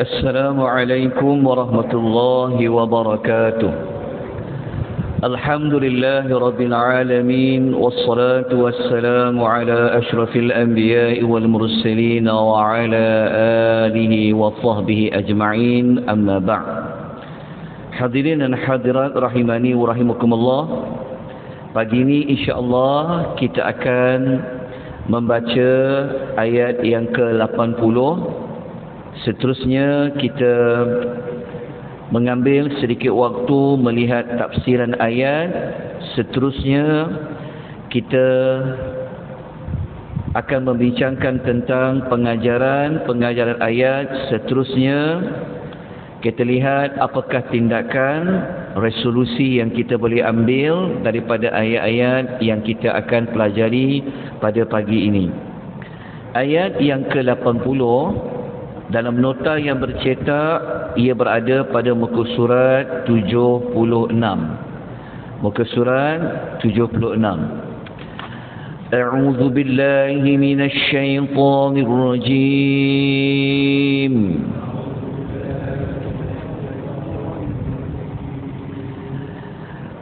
Assalamualaikum warahmatullahi wabarakatuh. Alhamdulillahi rabbil alamin, wassalatu wassalamu ala ashrafil anbiya'i wal mursalin wa ala alihi wa sahbihi ajma'in, amma ba'd. Hadirin dan hadirat rahimani wa rahimakumullah. Pagi ini insya-Allah kita akan membaca ayat yang ke-80. Seterusnya kita mengambil sedikit waktu melihat tafsiran ayat. Seterusnya kita akan membincangkan tentang pengajaran ayat. Seterusnya kita lihat apakah tindakan resolusi yang kita boleh ambil daripada ayat-ayat yang kita akan pelajari pada pagi ini. Ayat yang ke-80 dalam nota yang bercetak, ia berada pada muka surat 76. Muka surat 76. A'udzu billahi minasy syaithanir rajim.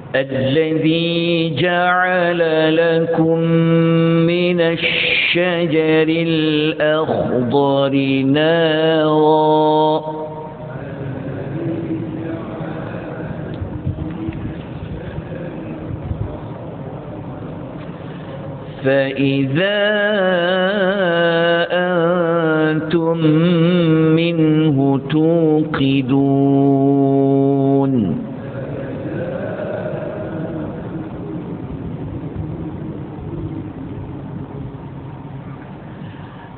الذي جعل لكم من الشجر الأخضر نارا فإذا أنتم منه توقدون.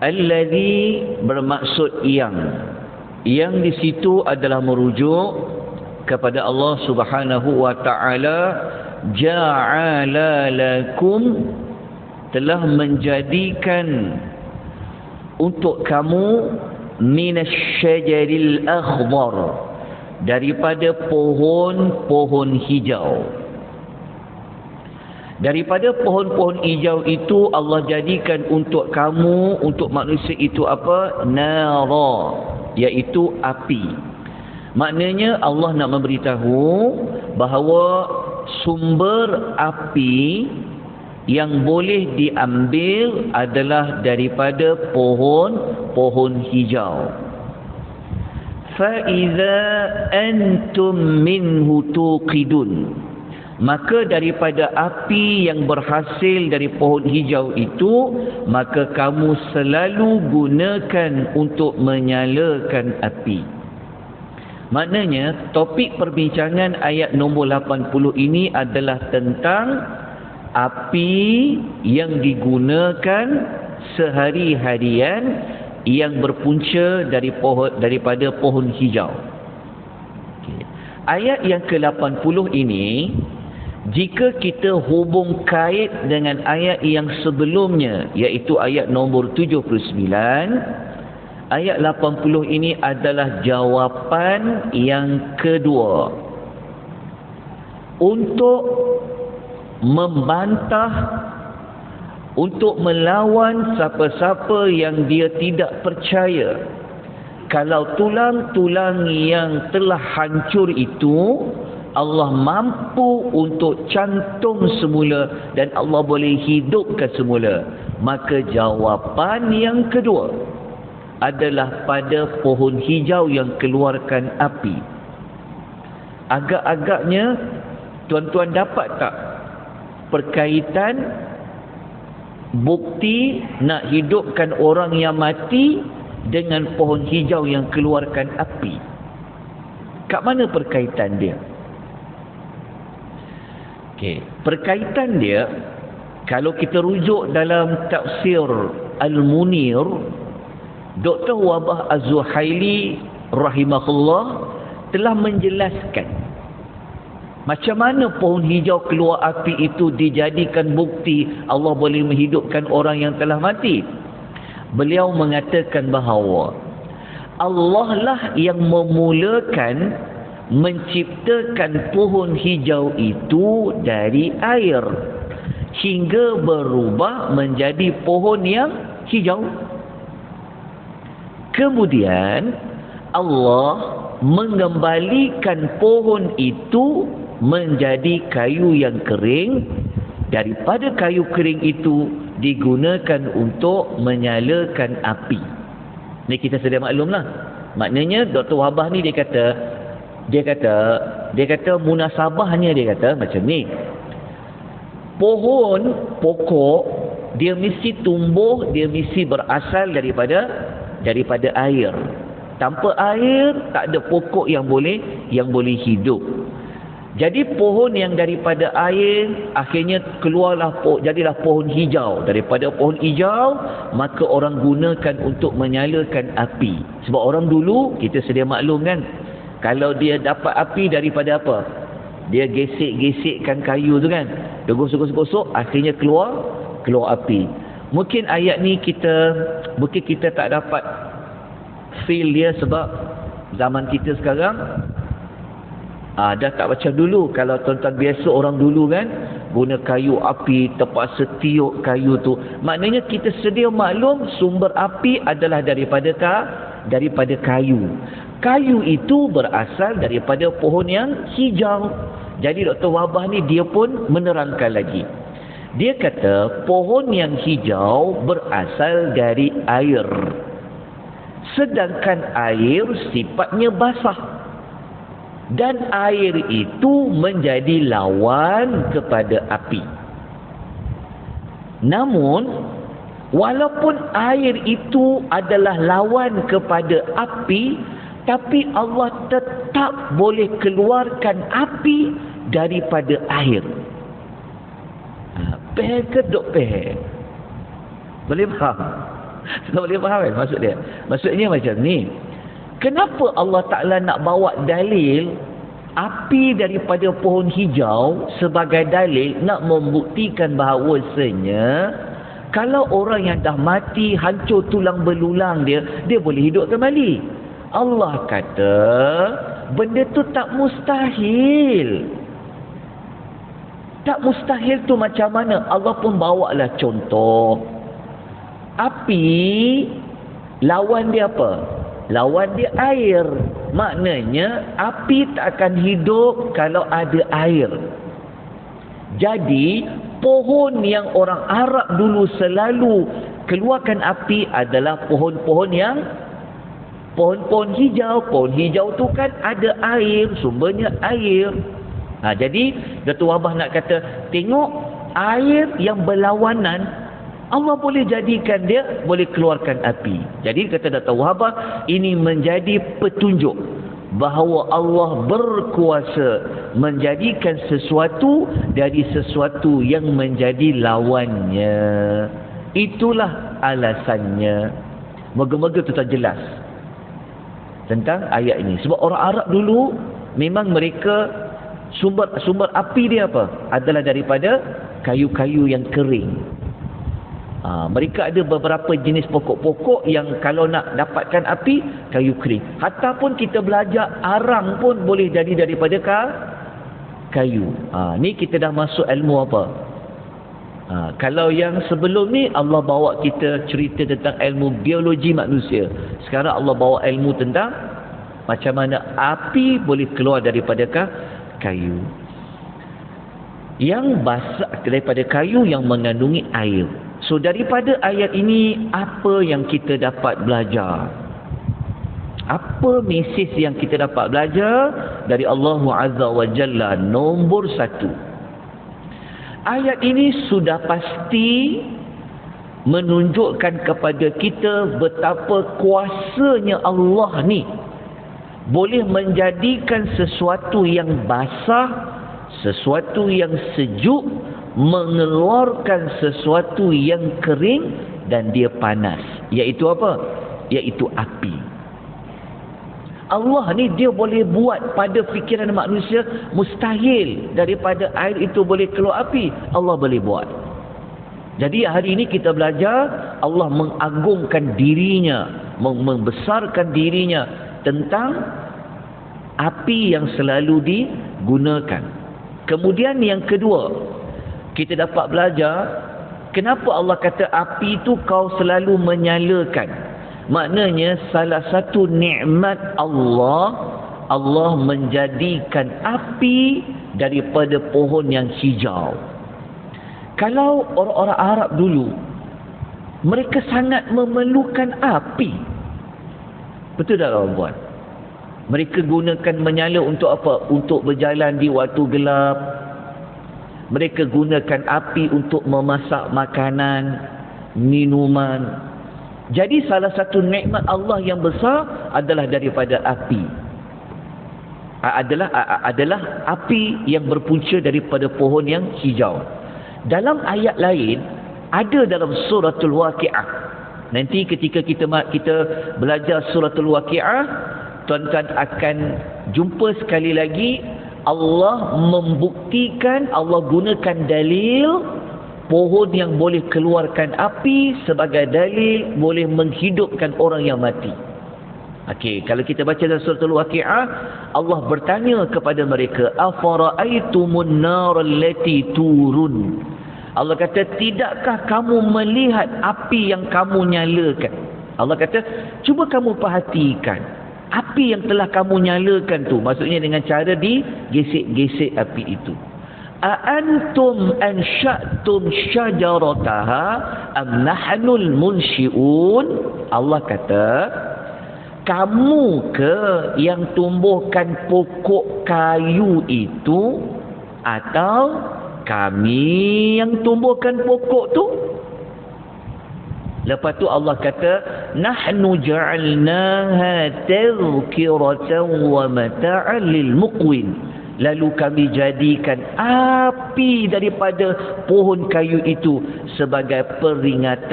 Alladhi bermaksud yang di situ adalah merujuk kepada Allah Subhanahu wa taala. Ja'ala lakum, telah menjadikan untuk kamu, minasyajaril akhdar, daripada pohon-pohon hijau. Daripada pohon-pohon hijau itu Allah jadikan untuk kamu, untuk manusia itu apa? Nara, iaitu api. Maknanya Allah nak memberitahu bahawa sumber api yang boleh diambil adalah daripada pohon-pohon hijau. Fa-iza antum minhu tuqidun, maka daripada api yang berhasil dari pohon hijau itu, maka kamu selalu gunakan untuk menyalakan api. Maknanya topik perbincangan ayat nombor 80 ini adalah tentang api yang digunakan sehari-harian yang berpunca daripada pohon hijau. Ayat yang ke-80 ini, jika kita hubung kait dengan ayat yang sebelumnya, iaitu ayat nombor 79, ayat 80 ini adalah jawapan yang kedua untuk membantah, untuk melawan siapa-siapa yang dia tidak percaya kalau tulang-tulang yang telah hancur itu Allah mampu untuk cantum semula dan Allah boleh hidupkan semula. Maka jawapan yang kedua adalah pada pohon hijau yang keluarkan api. Agak-agaknya tuan-tuan dapat tak perkaitan bukti nak hidupkan orang yang mati dengan pohon hijau yang keluarkan api? Kat mana perkaitan dia? Perkaitan dia, kalau kita rujuk dalam tafsir Al-Munir, Dr. Wabah Az-Zuhaili rahimahullah telah menjelaskan macam mana pohon hijau keluar api itu dijadikan bukti Allah boleh menghidupkan orang yang telah mati. Beliau mengatakan bahawa Allah lah yang memulakan menciptakan pohon hijau itu dari air hingga berubah menjadi pohon yang hijau. Kemudian Allah mengembalikan pohon itu menjadi kayu yang kering. Daripada kayu kering itu digunakan untuk menyalakan api. Ni kita sedia maklumlah. Maknanya Dr. Wahbah ni dia kata munasabahnya, dia kata macam ni. Pokok dia mesti tumbuh, dia mesti berasal daripada air. Tanpa air tak ada pokok yang boleh hidup. Jadi pohon yang daripada air akhirnya jadilah pohon hijau. Daripada pohon hijau maka orang gunakan untuk menyalakan api. Sebab orang dulu kita sedia maklum kan, kalau dia dapat api daripada apa? Dia gesek-gesekkan kayu tu kan. Dia gosok-gosok akhirnya keluar api. Mungkin ayat ni mungkin kita tak dapat feel dia sebab zaman kita sekarang dah tak macam dulu. Kalau tuan-tuan biasa orang dulu kan guna kayu api, terpaksa tiup kayu tu. Maknanya kita sedia maklum sumber api adalah daripada kayu. Kayu itu berasal daripada pohon yang hijau. Jadi Dr. Wahbah ni dia pun menerangkan lagi. Dia kata pohon yang hijau berasal dari air. Sedangkan air sifatnya basah. Dan air itu menjadi lawan kepada api. Namun, walaupun air itu adalah lawan kepada api, tapi Allah tetap boleh keluarkan api daripada air. Peh ke dok peh? Boleh faham? Boleh faham kan maksud dia? Maksudnya macam ni. Kenapa Allah Ta'ala nak bawa dalil api daripada pohon hijau sebagai dalil nak membuktikan bahawasanya kalau orang yang dah mati, hancur tulang belulang dia boleh hidup kembali. Allah kata benda tu tak mustahil. Tak mustahil tu macam mana? Allah pun bawalah contoh. Api lawan dia apa? Lawan dia air. Maknanya api tak akan hidup kalau ada air. Jadi pohon yang orang Arab dulu selalu keluarkan api adalah pohon-pohon hijau. Pohon hijau tu kan ada air, sumbernya air. Jadi Dr. Wahbah nak kata, tengok air yang berlawanan, Allah boleh jadikan dia boleh keluarkan api. Jadi kata Dr. Wahbah, ini menjadi petunjuk bahawa Allah berkuasa menjadikan sesuatu dari sesuatu yang menjadi lawannya. Itulah alasannya. Moga-moga tu tak jelas tentang ayat ini. Sebab orang Arab dulu memang mereka sumber api dia apa? Adalah daripada kayu-kayu yang kering. Mereka ada beberapa jenis pokok-pokok yang kalau nak dapatkan api, kayu kering. Hatta pun kita belajar arang pun boleh jadi daripada kayu. Ni kita dah masuk ilmu apa? Kalau yang sebelum ni Allah bawa kita cerita tentang ilmu biologi manusia. Sekarang Allah bawa ilmu tentang macam mana api boleh keluar daripada kayu. Yang basah daripada kayu yang mengandungi air. So daripada ayat ini apa yang kita dapat belajar? Apa mesej yang kita dapat belajar dari Allah Azza wa Jalla? Nombor 1. Ayat ini sudah pasti menunjukkan kepada kita betapa kuasanya Allah ni boleh menjadikan sesuatu yang basah, sesuatu yang sejuk, mengeluarkan sesuatu yang kering dan dia panas. Iaitu apa? Iaitu api. Allah ni dia boleh buat pada fikiran manusia mustahil daripada air itu boleh keluar api. Allah boleh buat. Jadi hari ini kita belajar Allah mengagungkan dirinya, membesarkan dirinya tentang api yang selalu digunakan. Kemudian yang kedua, kita dapat belajar kenapa Allah kata api itu kau selalu menyalakan. Maknanya salah satu nikmat Allah, Allah menjadikan api daripada pohon yang hijau. Kalau orang-orang Arab dulu, mereka sangat memerlukan api. Betul tak tuan-tuan? Mereka gunakan menyala untuk apa? Untuk berjalan di waktu gelap. Mereka gunakan api untuk memasak makanan, minuman. Jadi salah satu nikmat Allah yang besar adalah daripada api. Adalah api yang berpunca daripada pohon yang hijau. Dalam ayat lain, ada dalam suratul Waqi'ah. Nanti ketika kita belajar suratul Waqi'ah, tuan-tuan akan jumpa sekali lagi Allah membuktikan, Allah gunakan dalil pohon yang boleh keluarkan api sebagai dalil boleh menghidupkan orang yang mati. Okey, kalau kita baca dalam suratul Waqi'ah, Allah bertanya kepada mereka, afara'aitumun nar allati turun. Allah kata, tidakkah kamu melihat api yang kamu nyalakan? Allah kata, cuba kamu perhatikan api yang telah kamu nyalakan tu, maksudnya dengan cara digesek-gesek api itu. Aantum ansha'tum syajarataha am nahnul munsyi'un? Allah kata, kamu ke yang tumbuhkan pokok kayu itu atau kami yang tumbuhkan pokok tu? Lepas tu Allah kata, nahnu ja'alnaha tadhkiratan wa mata'an lil muqwin. Lalu kami jadikan api daripada pohon kayu itu sebagai peringatan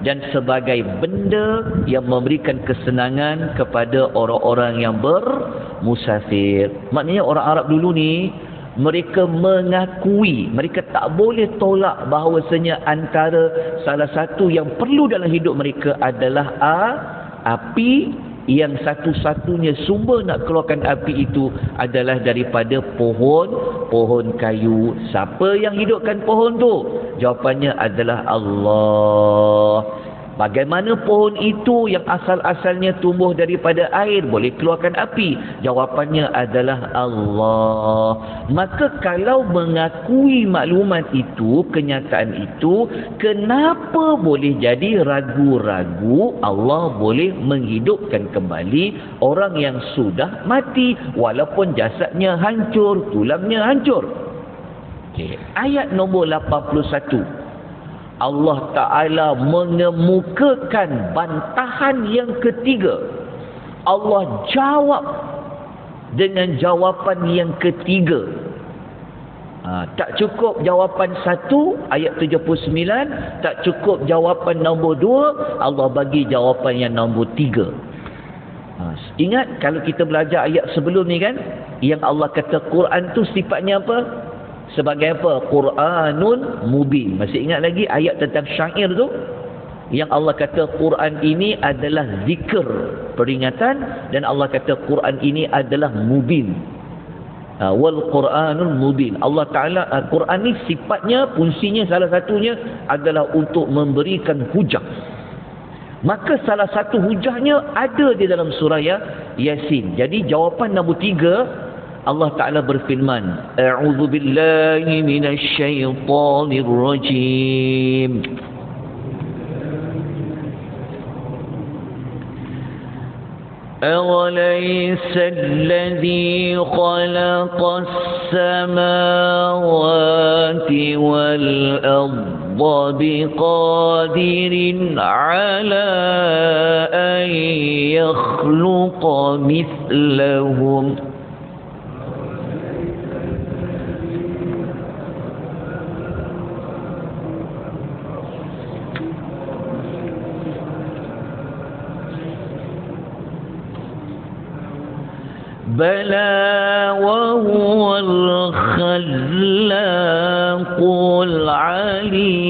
dan sebagai benda yang memberikan kesenangan kepada orang-orang yang bermusafir. Maknanya orang Arab dulu ni, mereka mengakui, mereka tak boleh tolak bahawasanya antara salah satu yang perlu dalam hidup mereka adalah api, yang satu-satunya sumber nak keluarkan api itu adalah daripada pohon kayu. Siapa yang hidupkan pohon tu? Jawapannya adalah Allah. Bagaimana pohon itu yang asal-asalnya tumbuh daripada air boleh keluarkan api? Jawapannya adalah Allah. Maka kalau mengakui maklumat itu, kenyataan itu, kenapa boleh jadi ragu-ragu Allah boleh menghidupkan kembali orang yang sudah mati walaupun jasadnya hancur, tulangnya hancur? Okay. Ayat nombor 81. Allah Ta'ala mengemukakan bantahan yang ketiga. Allah jawab dengan jawapan yang ketiga. Tak cukup jawapan 1 ayat 79, tak cukup jawapan nombor 2, Allah bagi jawapan yang nombor 3. Ingat kalau kita belajar ayat sebelum ni kan, yang Allah kata Quran tu sifatnya apa? Sebagai apa? Quranun mubin. Masih ingat lagi ayat tentang syair tu? Yang Allah kata Quran ini adalah zikr, peringatan, dan Allah kata Quran ini adalah mubin. Wal Quranul mubin. Allah Ta'ala, Quran ni sifatnya, fungsinya salah satunya adalah untuk memberikan hujah. Maka salah satu hujahnya ada di dalam surah Yasin. Jadi jawapan nombor 3, Allah Ta'ala berfirman, A'udzu billahi minasy syaithanir rajim. أَوَلَيْسَ الَّذِي خَلَقَ السَّمَاوَاتِ وَالْأَرْضَ بِقَادِرٍ عَلَى أَن يَخْلُقَ مِثْلَهُمْ بلى وهو الخلاق العليم.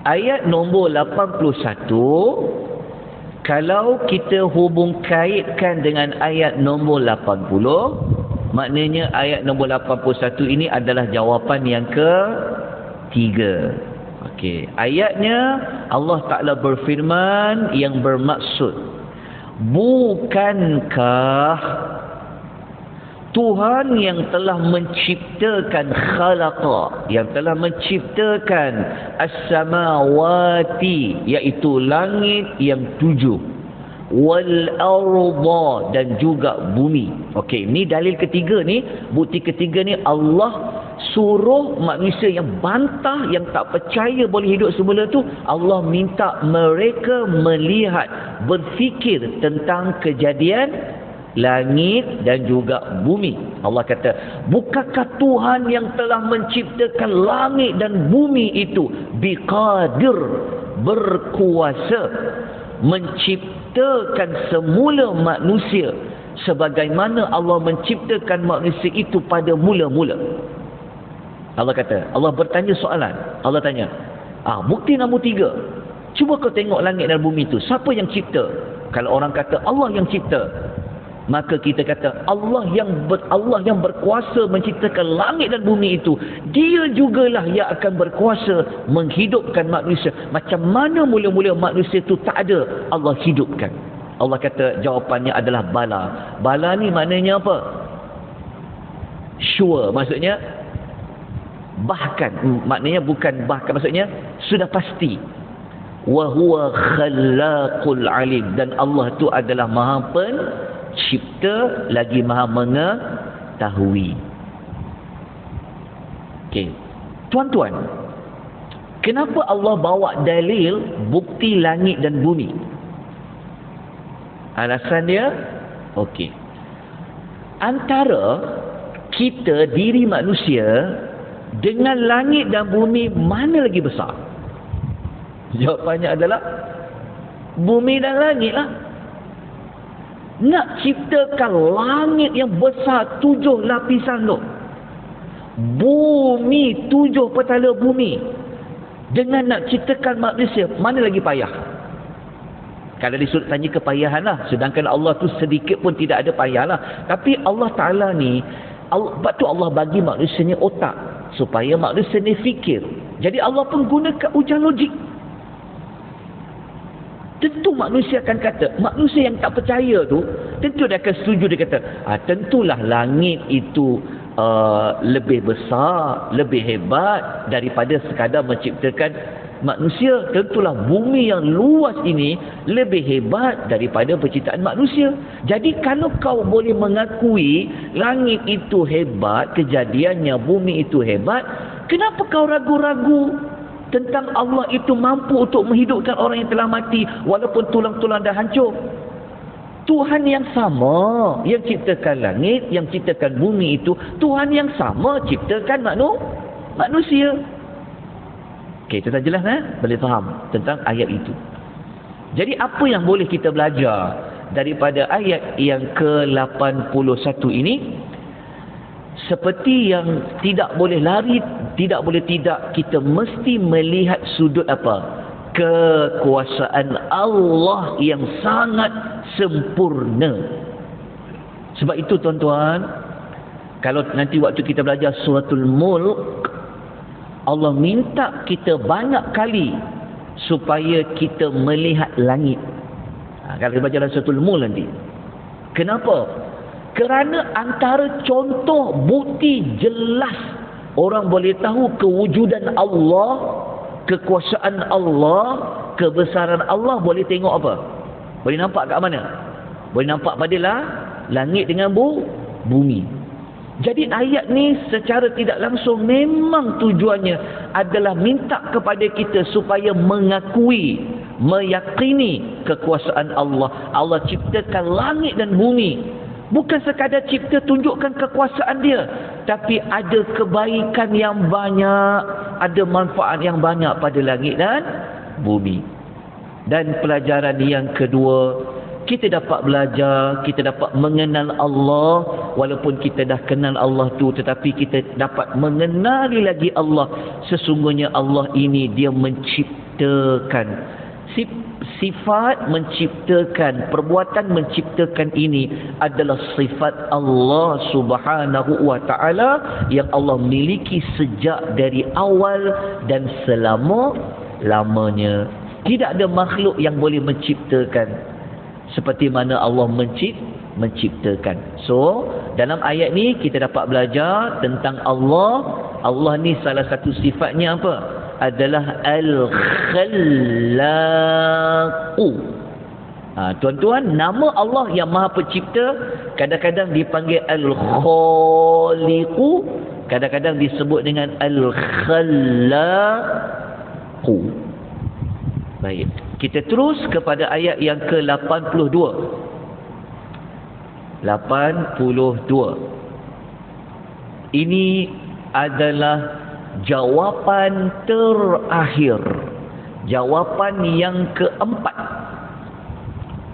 Ayat nombor 81, kalau kita hubung kaitkan dengan ayat nombor 80, Maknanya ayat nombor 81 ini adalah jawapan yang ketiga. Okey, ayatnya Allah Ta'ala berfirman yang bermaksud, bukankah Tuhan yang telah menciptakan khalaqa, yang telah menciptakan as-samawati, iaitu langit yang 7, wal arda, dan juga bumi. Okey, ni dalil ketiga ni, bukti ketiga ni. Allah suruh manusia yang bantah, yang tak percaya boleh hidup semula tu, Allah minta mereka melihat, berfikir tentang kejadian langit dan juga bumi. Allah kata, bukankah Tuhan yang telah menciptakan langit dan bumi itu biqadir, berkuasa menciptakan semula manusia sebagaimana Allah menciptakan manusia itu pada mula-mula. Allah kata, Allah bertanya soalan. Allah tanya, bukti nombor 3, cuba kau tengok langit dan bumi itu, siapa yang cipta? Kalau orang kata Allah yang cipta, maka kita kata Allah yang berkuasa menciptakan langit dan bumi itu, Dia jugalah yang akan berkuasa menghidupkan manusia. Macam mana mula-mula manusia itu tak ada, Allah hidupkan. Allah kata jawapannya adalah bala. Bala ni maknanya apa? Sure, maksudnya bahkan, maknanya bukan bahkan, maksudnya sudah pasti. Wa huwa khallaqul alim, dan Allah tu adalah Maha Pencipta lagi Maha mengetahui. Okey, tuan-tuan, kenapa Allah bawa dalil bukti langit dan bumi? Alasan dia, okey, antara kita, diri manusia dengan langit dan bumi, mana lagi besar? Jawapannya adalah bumi dan langit lah. Nak ciptakan langit yang besar 7 lapisan tu, bumi 7 petala bumi, dengan nak ciptakan manusia, mana lagi payah? Kalau disuruh tanya kepayahan lah, sedangkan Allah tu sedikit pun tidak ada payah lah. Tapi Allah Ta'ala ni, sebab tu Allah bagi manusia ni otak, supaya manusia ni fikir. Jadi Allah pun gunakan ujian logik. Tentu manusia akan kata, manusia yang tak percaya tu, tentu dia akan setuju. Dia kata, tentulah langit itu lebih besar, lebih hebat daripada sekadar menciptakan manusia. Tentulah bumi yang luas ini lebih hebat daripada penciptaan manusia. Jadi kalau kau boleh mengakui langit itu hebat, kejadiannya bumi itu hebat, kenapa kau ragu-ragu tentang Allah itu mampu untuk menghidupkan orang yang telah mati walaupun tulang-tulang dah hancur? Tuhan yang sama yang ciptakan langit, yang ciptakan bumi itu, Tuhan yang sama ciptakan manusia. Okey, itu dah jelas, boleh faham tentang ayat itu. Jadi apa yang boleh kita belajar daripada ayat yang ke-81 ini? Seperti yang tidak boleh lari, tidak boleh tidak, kita mesti melihat sudut apa? Kekuasaan Allah yang sangat sempurna. Sebab itu tuan-tuan, kalau nanti waktu kita belajar suratul Mulk, Allah minta kita banyak kali supaya kita melihat langit. Kalau kita belajar suratul Mulk nanti. Kenapa? Kerana antara contoh bukti jelas orang boleh tahu kewujudan Allah, kekuasaan Allah, kebesaran Allah, boleh tengok apa? Boleh nampak kat mana? Boleh nampak padalah langit dengan bumi. Jadi ayat ni secara tidak langsung memang tujuannya adalah minta kepada kita supaya mengakui, meyakini kekuasaan Allah. Allah ciptakan langit dan bumi. Bukan sekadar cipta tunjukkan kekuasaan dia, tapi ada kebaikan yang banyak, ada manfaat yang banyak pada langit dan bumi. Dan pelajaran yang kedua, kita dapat belajar, kita dapat mengenal Allah. Walaupun kita dah kenal Allah tu, tetapi kita dapat mengenali lagi Allah. Sesungguhnya Allah ini Dia menciptakan sifat menciptakan, perbuatan menciptakan ini adalah sifat Allah Subhanahu wa taala yang Allah miliki sejak dari awal dan selama-lamanya. Tidak ada makhluk yang boleh menciptakan seperti mana Allah menciptakan. So, dalam ayat ni kita dapat belajar tentang Allah. Allah ni salah satu sifatnya apa? Adalah Al-Khallaqu. Tuan-tuan, nama Allah yang Maha Pencipta kadang-kadang dipanggil Al-Khaliqu, kadang-kadang disebut dengan Al-Khallaqu. Baik, kita terus kepada ayat yang ke-82. 82. Ini adalah jawapan terakhir, jawapan yang keempat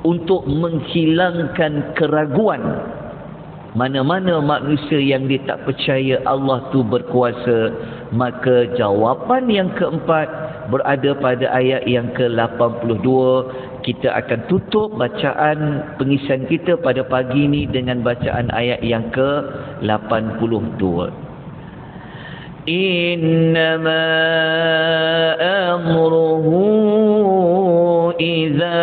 untuk menghilangkan keraguan mana-mana manusia yang dia tak percaya Allah tu berkuasa. Maka jawapan yang keempat berada pada ayat yang ke-82. Kita akan tutup bacaan pengisian kita pada pagi ini dengan bacaan ayat yang ke-82. إنما أمره إذا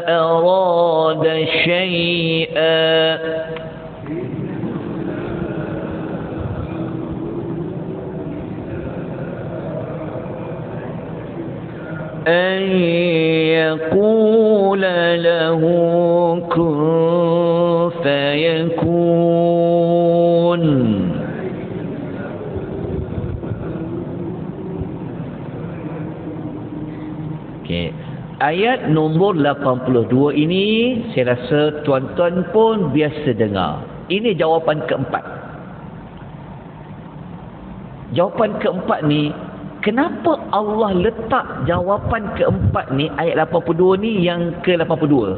أراد شيئا أن يقول له كن فيكون. Okay. Ayat nombor 82 ini saya rasa tuan-tuan pun biasa dengar. Ini jawapan keempat. Jawapan keempat ni, kenapa Allah letak jawapan keempat ni, ayat 82 ni yang ke-82?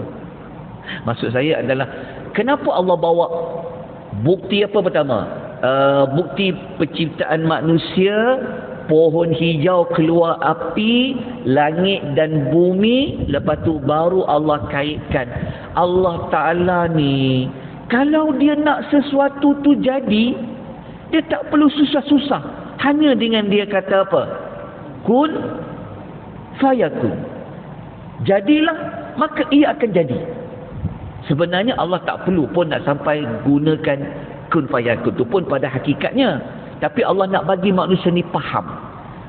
Maksud saya adalah, kenapa Allah bawa bukti apa pertama? Bukti penciptaan manusia, pohon hijau keluar api, langit dan bumi, lepas tu baru Allah kaitkan. Allah Ta'ala ni, kalau dia nak sesuatu tu jadi, dia tak perlu susah-susah. Hanya dengan dia kata apa? Kun fayakun. Jadilah, maka ia akan jadi. Sebenarnya Allah tak perlu pun nak sampai gunakan kun fayakun tu pun pada hakikatnya. Tapi Allah nak bagi manusia ni faham.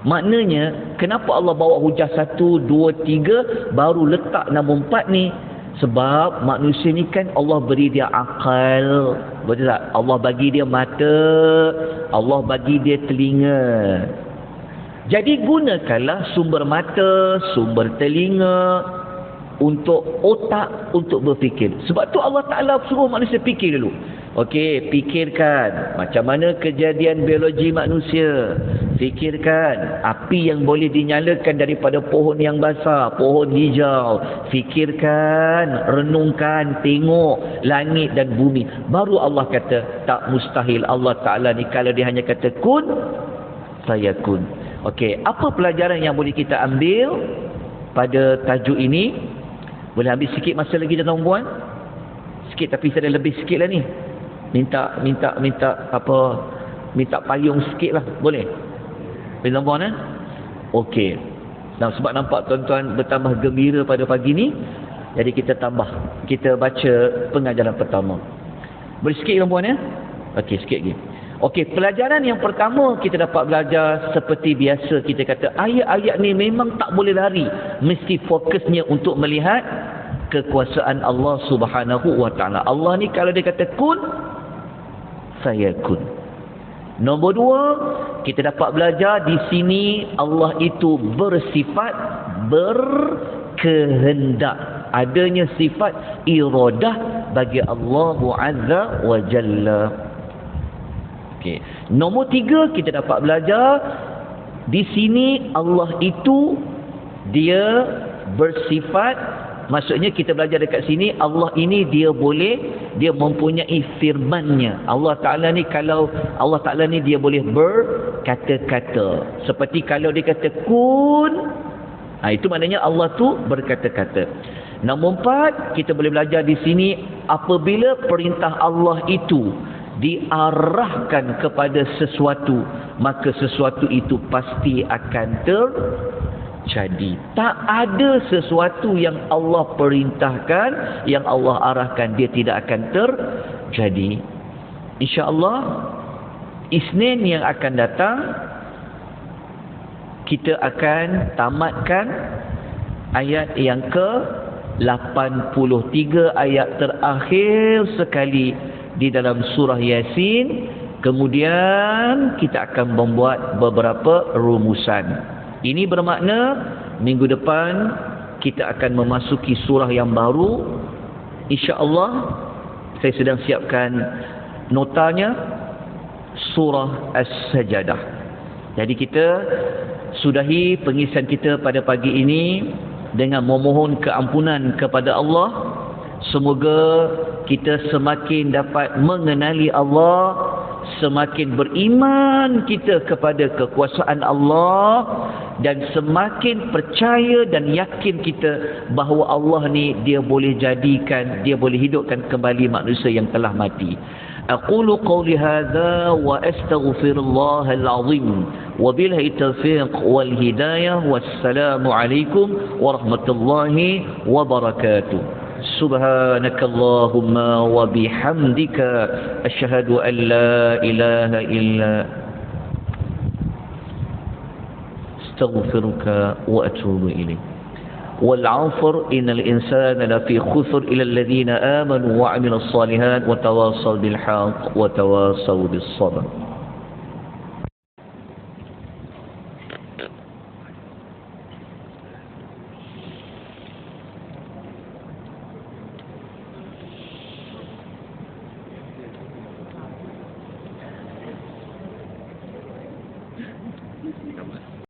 Maknanya, kenapa Allah bawa hujah 1, 2, 3, baru letak nombor 4 ni? Sebab manusia ni kan Allah beri dia akal. Betul tak? Allah bagi dia mata, Allah bagi dia telinga. Jadi gunakanlah sumber mata, sumber telinga untuk otak, untuk berfikir. Sebab tu Allah Ta'ala suruh manusia fikir dulu. Okey, fikirkan macam mana kejadian biologi manusia. Fikirkan api yang boleh dinyalakan daripada pohon yang basah, pohon hijau. Fikirkan, renungkan, tengok langit dan bumi. Baru Allah kata, tak mustahil Allah Ta'ala ni kalau dia hanya kata kun, fayakun. Okey, apa pelajaran yang boleh kita ambil pada tajuk ini? Boleh ambil sikit masa lagi tuan-tuan puan? Sikit, tapi saya ada lebih sikit lah ni. Minta payung sikit lah. Boleh? Tuan-tuan eh? Okey. Dan sebab nampak tuan-tuan bertambah gembira pada pagi ni, jadi kita tambah. Kita baca pengajaran pertama. Boleh sikit tuan-tuan ya? Okey, sikit lagi. Okey, pelajaran yang pertama kita dapat belajar seperti biasa kita kata, ayat-ayat ni memang tak boleh lari. Mesti fokusnya untuk melihat kekuasaan Allah Subhanahu wa taala. Allah ni kalau dia kata kun, fayakun. Nombor 2, kita dapat belajar di sini Allah itu bersifat berkehendak. Adanya sifat iradah bagi Allah Azza wa Jalla. Okey. Nombor 3, kita dapat belajar di sini Allah itu dia bersifat, maksudnya kita belajar dekat sini Allah ini dia mempunyai firman-Nya. Allah Ta'ala ni dia boleh berkata-kata. Seperti kalau dia kata kun Itu maknanya Allah tu berkata-kata. Nombor 4, kita boleh belajar di sini, apabila perintah Allah itu diarahkan kepada sesuatu, maka sesuatu itu pasti akan terjadi. Tak ada sesuatu yang Allah perintahkan, yang Allah arahkan, dia tidak akan terjadi. InsyaAllah Isnin yang akan datang kita akan tamatkan ayat yang ke-83, ayat terakhir sekali di dalam surah Yasin. Kemudian kita akan membuat beberapa rumusan. Ini bermakna minggu depan kita akan memasuki surah yang baru. InsyaAllah saya sedang siapkan notanya, surah As-Sajadah. Jadi kita sudahi pengisian kita pada pagi ini dengan memohon keampunan kepada Allah. Semoga kita semakin dapat mengenali Allah, semakin beriman kita kepada kekuasaan Allah, dan semakin percaya dan yakin kita bahawa Allah ni dia boleh jadikan, dia boleh hidupkan kembali manusia yang telah mati. أقول قولي هذا وأستغفر الله العظيم وبالله التوفيق والهداية والسلام عليكم ورحمة الله وبركاته سبحانك اللهم وبحمدك أشهد أن لا إله إلا أستغفرك وأتوب إليك والعصر إن الإنسان لفي خسر إلى الذين آمنوا وعملوا الصالحات وتواصوا بالحق وتواصوا بالصبر.